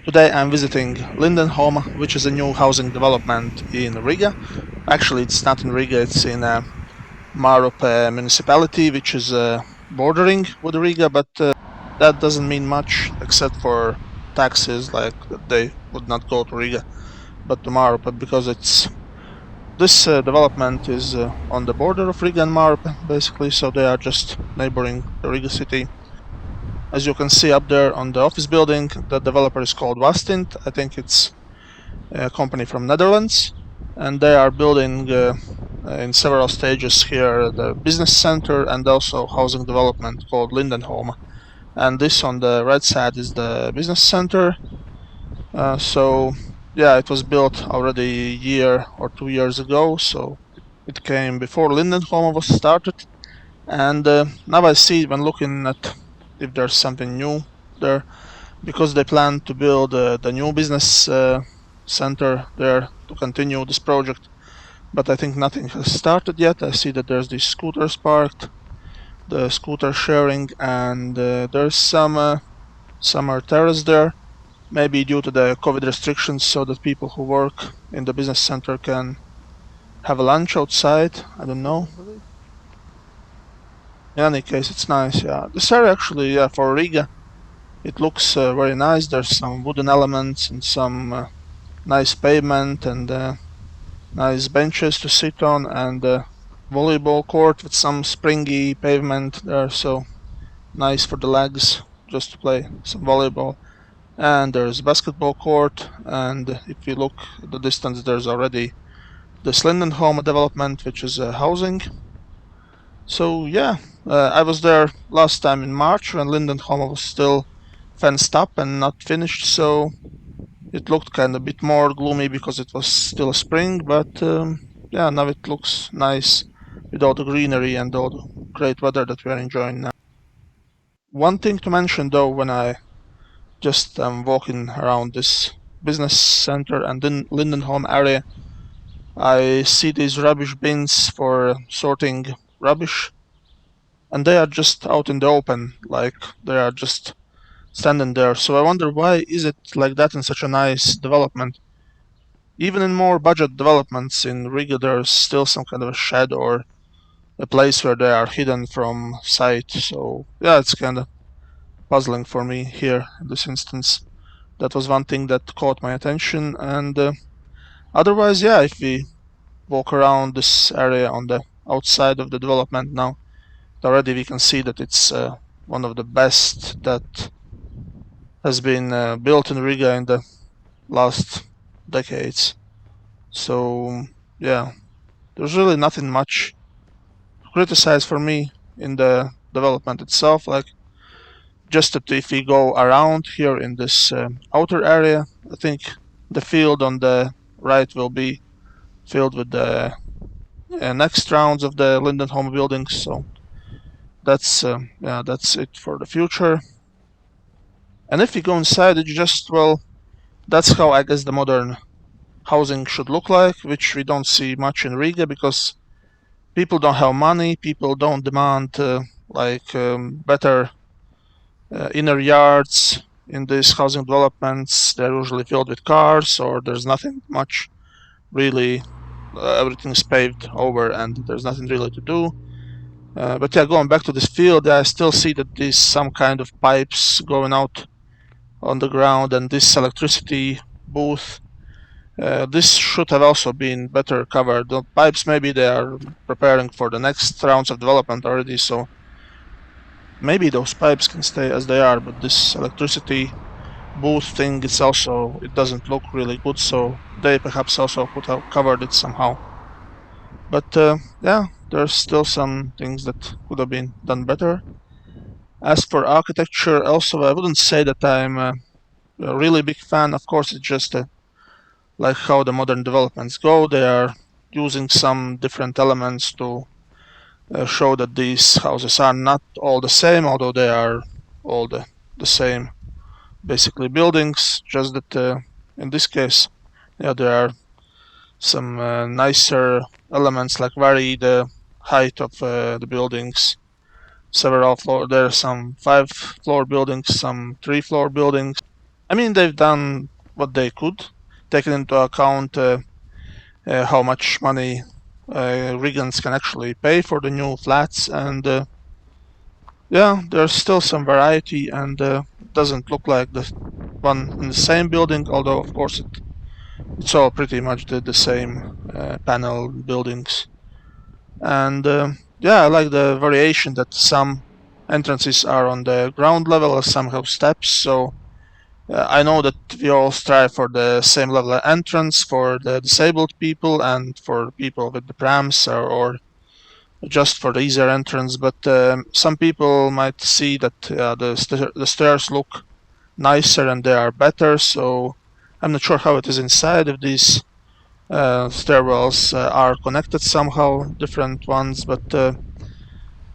Today I'm visiting Lindenholma, which is a new housing development in Riga. Actually, it's not in Riga, it's in Mārupe municipality, which is bordering with Riga, but that doesn't mean much except for taxes, like they would not go to Riga but to Mārupe because this development is on the border of Riga and Mārupe, basically, so they are just neighboring the Riga city. As you can see up there on the office building, the developer is called Vastint. I think it's a company from Netherlands, and they are building in several stages here the business center and also housing development called Lindenholma. And this on the right side is the business center. So yeah, it was built already a year or 2 years ago, so it came before Lindenholma was started. And now I see when looking at if there's something new there, because they plan to build the new business center there to continue this project. But I think nothing has started yet. I see that there's these scooters parked, the scooter sharing, and there's some summer terrace there. Maybe due to the COVID restrictions, so that people who work in the business center can have a lunch outside. I don't know. In any case, it's nice. Yeah, this area actually, yeah, for Riga, it looks very nice. There's some wooden elements and some nice pavement and nice benches to sit on and volleyball court with some springy pavement there, so nice for the legs just to play some volleyball. And there's basketball court, and if you look at the distance, there's already the Lindenholma development, which is housing. So yeah, I was there last time in March when Lindenholma was still fenced up and not finished, so it looked kind of a bit more gloomy because it was still spring, but yeah, now it looks nice with all the greenery and all the great weather that we are enjoying now. One thing to mention though, when I just am walking around this business center and in Lindenholm area, I see these rubbish bins for sorting rubbish, and they are just out in the open, like they are just standing there. So I wonder, why is it like that in such a nice development? Even in more budget developments in Riga, there's still some kind of a shed or a place where they are hidden from sight. So yeah, it's kind of puzzling for me here in this instance. That was one thing that caught my attention. And otherwise, yeah, if we walk around this area on the outside of the development now, already we can see that it's one of the best that has been built in Riga in the last decades. So yeah, there's really nothing much to criticize for me in the development itself. Like, just that if we go around here in this outer area, I think the field on the right will be filled with the next rounds of the Lindenholm buildings. So that's yeah, that's it for the future. And if we go inside, it's just, well, that's how I guess the modern housing should look like, which we don't see much in Riga because people don't have money. People don't demand better inner yards in these housing developments. They're usually filled with cars, or there's nothing much really. Everything's paved over, and there's nothing really to do. But yeah, going back to this field, I still see that there's some kind of pipes going out on the ground, and this electricity booth. This should have also been better covered. The pipes, maybe they are preparing for the next rounds of development already, so maybe those pipes can stay as they are, but this electricity booth thing, it doesn't look really good, so they perhaps also could have covered it somehow. But yeah, there's still some things that could have been done better. As for architecture, also, I wouldn't say that I'm a really big fan. Of course, it's just like how the modern developments go. They are using some different elements to show that these houses are not all the same, although they are all the same, basically, buildings. Just that in this case, yeah, there are some nicer elements, like vary the height of the buildings. Several floor. There are some 5-floor buildings, some 3-floor buildings. I mean, they've done what they could, taking into account how much money Riggans can actually pay for the new flats, and yeah, there's still some variety, and doesn't look like the one in the same building, although of course it's all pretty much the same panel buildings. And yeah, I like the variation that some entrances are on the ground level and some have steps. So I know that we all strive for the same level of entrance for the disabled people and for people with the prams, or just for the easier entrance. But some people might see that the stairs look nicer and they are better. So I'm not sure how it is inside, if these stairwells are connected somehow, different ones. But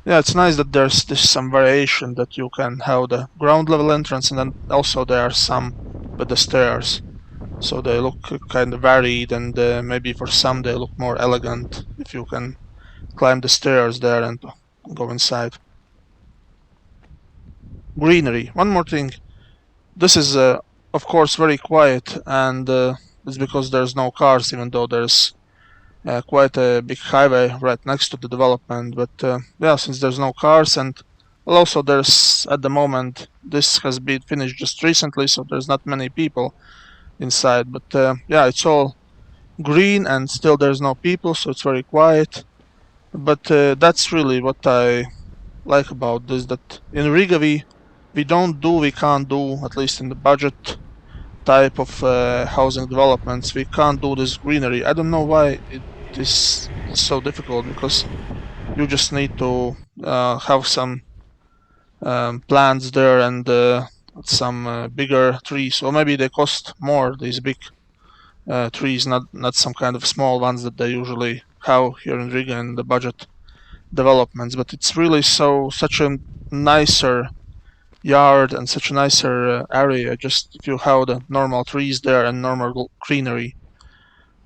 yeah, it's nice that there's some variation, that you can have the ground level entrance and then also there are some with the stairs. So they look kind of varied, and maybe for some they look more elegant if you can climb the stairs there and go inside. Greenery. One more thing. This is of course very quiet, and it's because there's no cars, even though there's quite a big highway right next to the development. But yeah, since there's no cars, and well, also there's at the moment, this has been finished just recently, so there's not many people inside. But yeah, it's all green and still there's no people, so it's very quiet. But that's really what I like about this, that in Riga we can't do, at least in the budget type of housing developments, we can't do this greenery. I don't know why it is so difficult, because you just need to have some plants there, and some bigger trees, or maybe they cost more, these big trees, not some kind of small ones that they usually have here in Riga in the budget developments. But it's really such a nicer yard and such a nicer area, just if you have the normal trees there and normal greenery,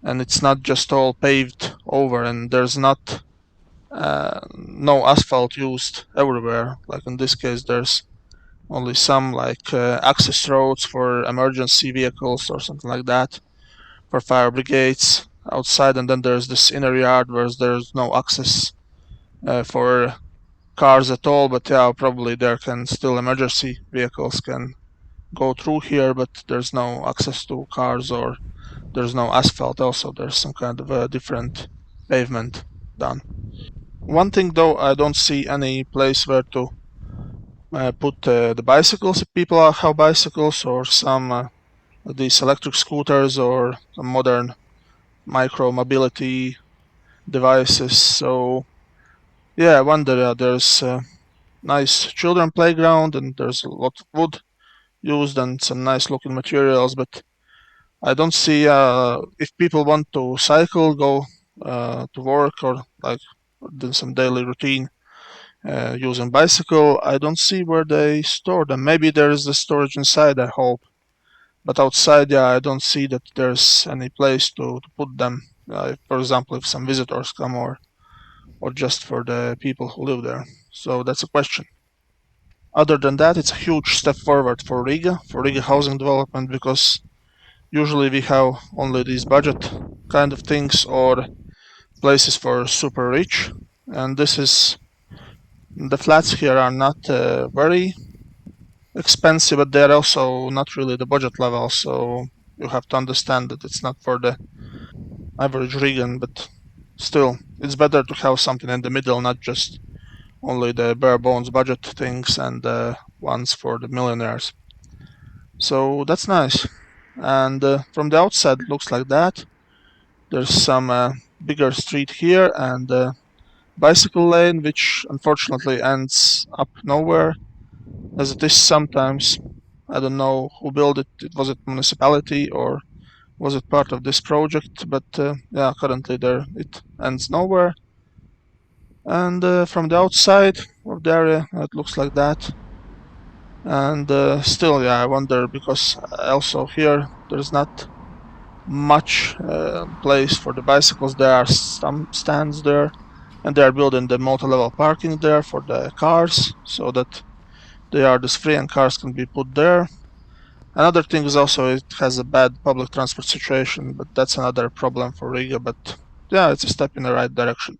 and it's not just all paved over, and there's not no asphalt used everywhere. Like in this case, there's only some like access roads for emergency vehicles or something like that, for fire brigades outside, and then there's this inner yard where there's no access for cars at all. But yeah, probably there can still emergency vehicles can go through here, but there's no access to cars, or there's no asphalt. Also, there's some kind of a different pavement done. One thing though, I don't see any place where to put the bicycles if people have bicycles, or some these electric scooters, or some modern micro mobility devices. So yeah, I wonder, there's a nice children playground, and there's a lot of wood used and some nice looking materials, but I don't see if people want to cycle, go to work, or like do some daily routine using bicycle. I don't see where they store them. Maybe there is the storage inside, I hope. But outside, yeah, I don't see that there's any place to put them. For example, if some visitors come, or just for the people who live there. So that's a question. Other than that, it's a huge step forward for Riga housing development, because usually we have only these budget kind of things, or places for super rich. And the flats here are not very expensive, but they're also not really the budget level. So you have to understand that it's not for the average Rigan, but still, it's better to have something in the middle, not just only the bare bones budget things and the ones for the millionaires. So that's nice. And from the outside, it looks like that. There's some bigger street here, and bicycle lane, which unfortunately ends up nowhere, as it is sometimes. I don't know who built it. Was it municipality, or was it part of this project? But yeah, currently there it ends nowhere. And from the outside of the area, it looks like that. And still, yeah, I wonder, because also here there's not much place for the bicycles. There are some stands there, and they are building the multi-level parking there for the cars, so that they are just free and cars can be put there. Another thing is also it has a bad public transport situation, but that's another problem for Riga. But yeah, it's a step in the right direction.